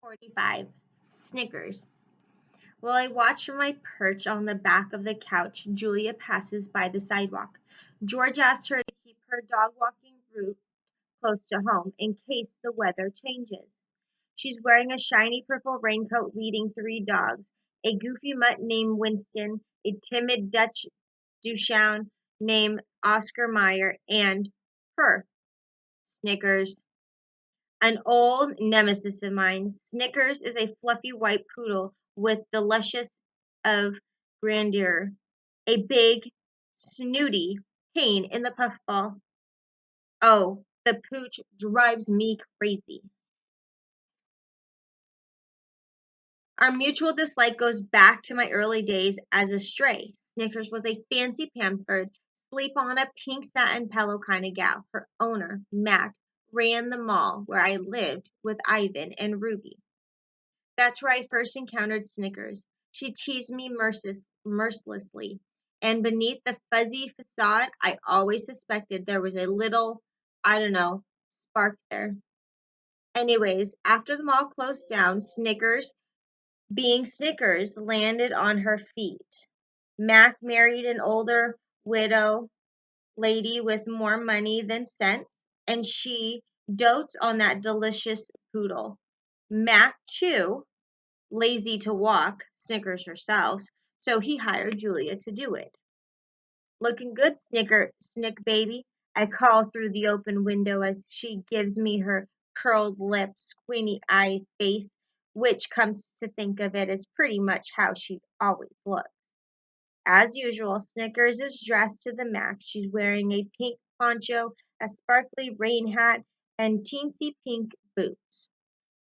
45. Snickers. While I watch from my perch on the back of the couch, Julia passes by the sidewalk. George asks her to keep her dog walking route close to home in case the weather changes. She's wearing a shiny purple raincoat leading 3 dogs, a goofy mutt named Winston, a timid Dutch Dachshund named Oscar Mayer, and her, Snickers. An old nemesis of mine, Snickers is a fluffy white poodle with the luscious of grandeur, a big, snooty pain in the puffball. Oh, the pooch drives me crazy. Our mutual dislike goes back to my early days as a stray. Snickers was a fancy pampered, sleep on a pink satin pillow kind of gal. Her owner, Mac, ran the mall where I lived with Ivan and Ruby. That's where I first encountered Snickers. She teased me mercilessly, and beneath the fuzzy facade, I always suspected there was a little, I don't know, spark there. Anyways, after the mall closed down, Snickers, being Snickers, landed on her feet. Mac married an older widow lady with more money than sense, and she dotes on that delicious poodle. Mac, too, lazy to walk, Snickers herself, so he hired Julia to do it. Looking good, Snick baby, I call through the open window as she gives me her curled lip, squinty-eyed face, which, comes to think of it, is pretty much how she always looks. As usual, Snickers is dressed to the max. She's wearing a pink poncho, a sparkly rain hat, and teensy pink boots.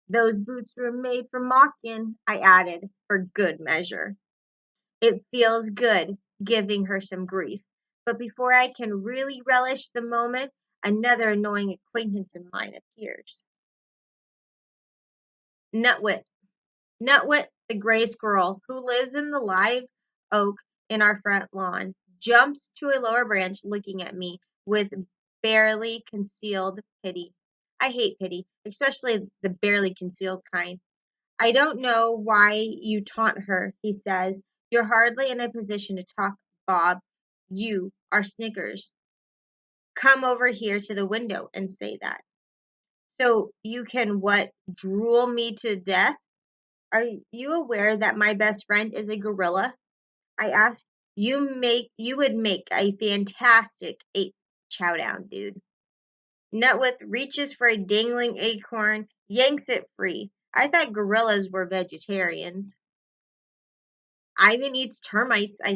Those boots were made for mocking, I added, for good measure. It feels good giving her some grief, but before I can really relish the moment, another annoying acquaintance of mine appears. Nutwit. Nutwit, the gray squirrel, who lives in the live oak in our front lawn, jumps to a lower branch looking at me with barely concealed pity. I hate pity, especially the barely concealed kind. I don't know why you taunt her, he says. You're hardly in a position to talk, Bob. You are Snickers. Come over here to the window and say that. So you can what? Drool me to death? Are you aware that my best friend is a gorilla? I asked. You would make a fantastic chowdown, dude. Nutwith reaches for a dangling acorn, yanks it free. I thought gorillas were vegetarians. Ivan eats termites, I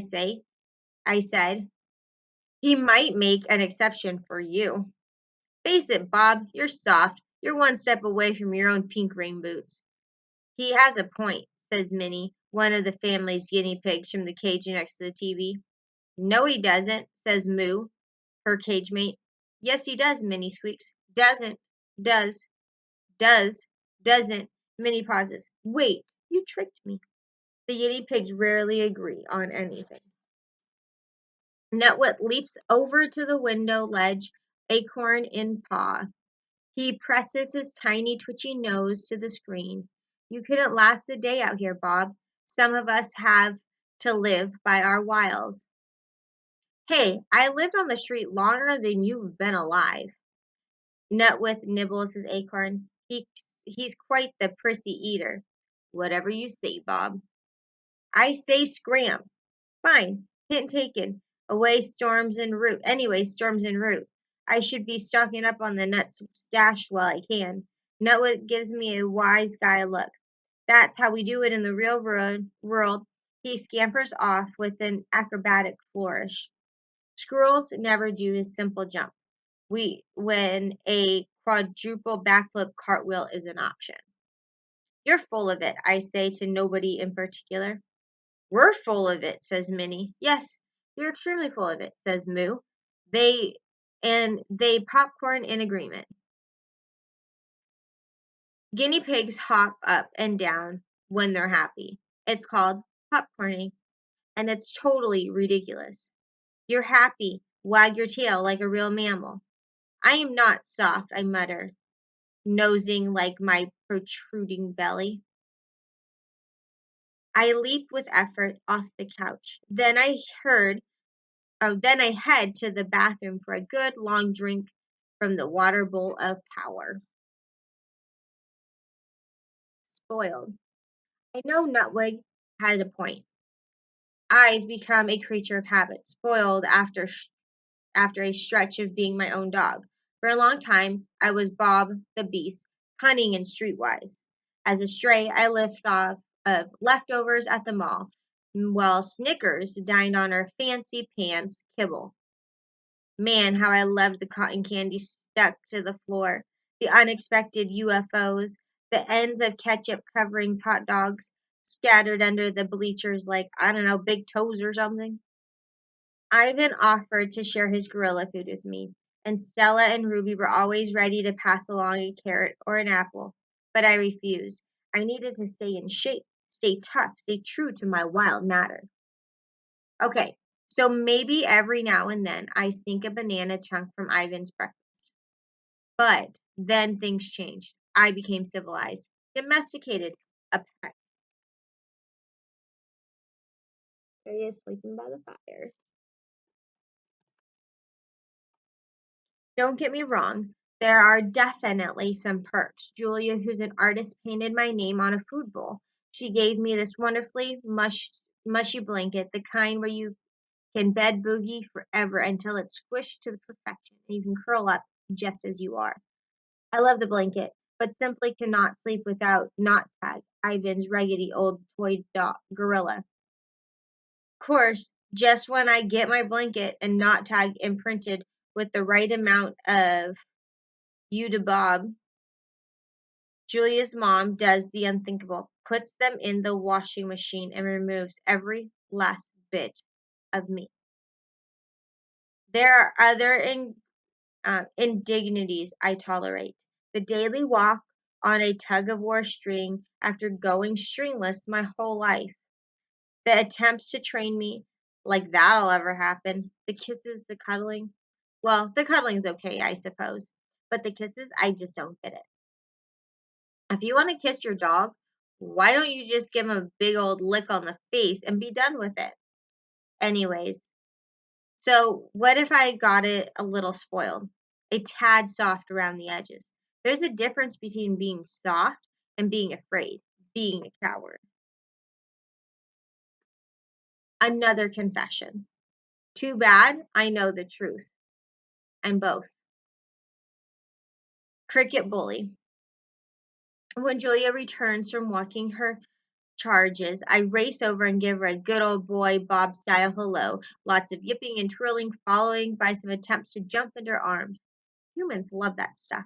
said. He might make an exception for you. Face it, Bob, you're soft. You're one step away from your own pink rain boots. He has a point, says Minnie, one of the family's guinea pigs from the cage next to the TV. No, he doesn't, says Moo, her cage mate. Yes, he does, Minnie squeaks. Doesn't, does, doesn't. Minnie pauses. Wait, you tricked me. The guinea pigs rarely agree on anything. Nutwit leaps over to the window ledge, acorn in paw. He presses his tiny twitchy nose to the screen. You couldn't last a day out here, Bob. Some of us have to live by our wiles. Hey, I lived on the street longer than you've been alive. Nutwith nibbles his acorn. He's quite the prissy eater. Whatever you say, Bob. I say scram. Fine. Hint taken. Storms en route. I should be stocking up on the nuts stashed while I can. Nutwit gives me a wise guy look. That's how we do it in the real world. He scampers off with an acrobatic flourish. Squirrels never do a simple jump. When a quadruple backflip cartwheel is an option. You're full of it, I say to nobody in particular. We're full of it, says Minnie. Yes, you're extremely full of it, says Moo. They popcorn in agreement. Guinea pigs hop up and down when they're happy. It's called popcorning, and it's totally ridiculous. You're happy, wag your tail like a real mammal. I am not soft, I mutter, nosing like my protruding belly. I leap with effort off the couch. Then I head to the bathroom for a good long drink from the water bowl of power. Spoiled. I know Nutwig had a point. I've become a creature of habit, spoiled after a stretch of being my own dog. For a long time, I was Bob the Beast, cunning and streetwise. As a stray, I lived off of leftovers at the mall, while Snickers dined on our fancy pants kibble. Man, how I loved the cotton candy stuck to the floor, the unexpected UFOs, the ends of ketchup covering hot dogs scattered under the bleachers like, I don't know, big toes or something. Ivan offered to share his gorilla food with me, and Stella and Ruby were always ready to pass along a carrot or an apple. But I refused. I needed to stay in shape, stay tough, stay true to my wild matter. Okay, so maybe every now and then I sneak a banana chunk from Ivan's breakfast. But then things changed. I became civilized, domesticated, a pet. There he is sleeping by the fire. Don't get me wrong, there are definitely some perks. Julia, who's an artist, painted my name on a food bowl. She gave me this wonderfully mushy blanket, the kind where you can bed boogie forever until it's squished to perfection and you can curl up just as you are. I love the blanket, but simply cannot sleep without Knot Tag, Ivan's raggedy old toy dog gorilla. Of course, just when I get my blanket and Knot Tag imprinted with the right amount of you to Bob, Julia's mom does the unthinkable, puts them in the washing machine and removes every last bit of me. There are other indignities I tolerate. The daily walk on a tug-of-war string after going stringless my whole life. The attempts to train me, like that'll ever happen. The kisses, the cuddling. Well, the cuddling's okay, I suppose. But the kisses, I just don't get it. If you want to kiss your dog, why don't you just give him a big old lick on the face and be done with it? Anyways, so what if I got it a little spoiled? A tad soft around the edges. There's a difference between being soft and being afraid, being a coward. Another confession. Too bad I know the truth. I'm both. Cricket bully. When Julia returns from walking her charges, I race over and give her a good old boy Bob style hello, lots of yipping and twirling, following by some attempts to jump into her arms. Humans love that stuff.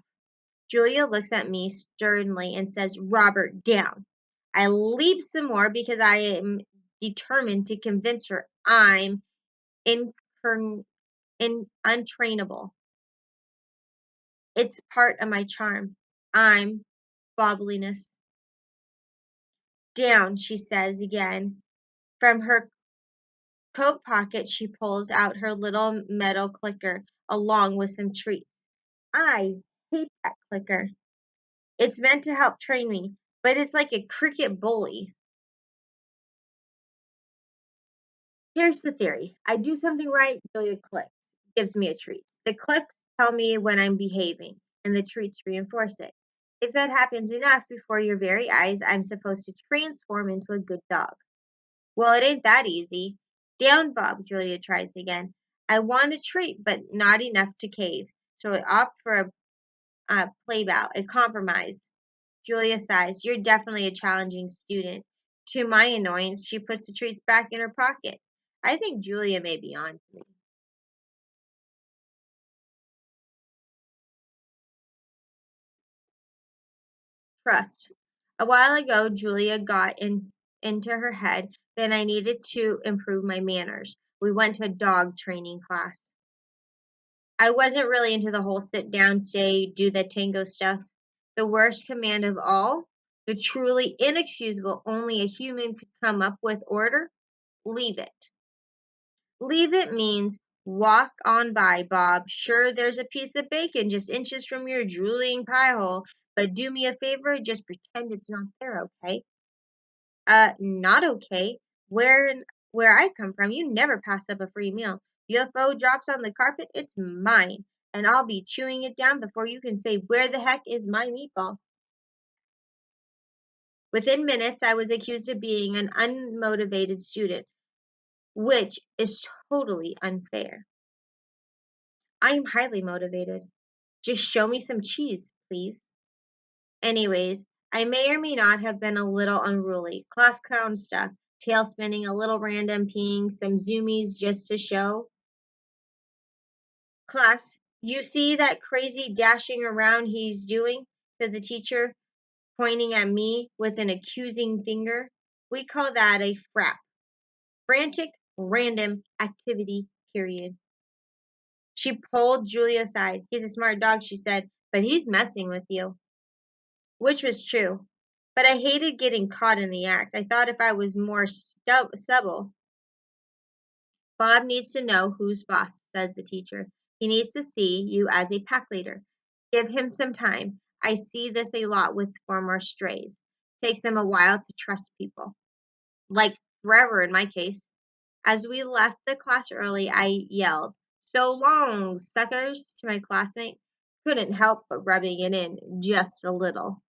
Julia looks at me sternly and says, Robert, down. I leap some more because I am determined to convince her I'm untrainable. It's part of my charm. I'm bobbliness. Down, she says again. From her coat pocket, she pulls out her little metal clicker along with some treats. I hate that clicker. It's meant to help train me, but it's like a cricket bully. Here's the theory. I do something right, Julia clicks, gives me a treat. The clicks tell me when I'm behaving, and the treats reinforce it. If that happens enough before your very eyes, I'm supposed to transform into a good dog. Well, it ain't that easy. Down, Bob, Julia tries again. I want a treat, but not enough to cave, so I opt for a play bout, a compromise. Julia sighs. You're definitely a challenging student. To my annoyance, she puts the treats back in her pocket. I think Julia may be on to me. Trust. A while ago, Julia got into her head that I needed to improve my manners. We went to a dog training class. I wasn't really into the whole sit down, stay, do the tango stuff. The worst command of all, the truly inexcusable, only a human could come up with order, leave it. Leave it means walk on by, Bob. Sure, there's a piece of bacon just inches from your drooling pie hole, But do me a favor, just pretend it's not there, okay? Not okay. Where I come from, you never pass up a free meal. UFO drops on the carpet, it's mine, and I'll be chewing it down before you can say, "Where the heck is my meatball?" Within minutes, I was accused of being an unmotivated student, which is totally unfair. I am highly motivated. Just show me some cheese, please. Anyways, I may or may not have been a little unruly. Class clown stuff, tail spinning, a little random peeing, some zoomies just to show. Class, you see that crazy dashing around he's doing? Said the teacher, pointing at me with an accusing finger. We call that a frap. Frantic, random activity, period. She pulled Julia aside. He's a smart dog, she said, but he's messing with you. Which was true. But I hated getting caught in the act. I thought if I was more subtle. Bob needs to know who's boss, said the teacher. He needs to see you as a pack leader. Give him some time. I see this a lot with former strays. Takes them a while to trust people. Like forever in my case. As we left the class early, I yelled, "So long, suckers," to my classmate. Couldn't help but rubbing it in just a little.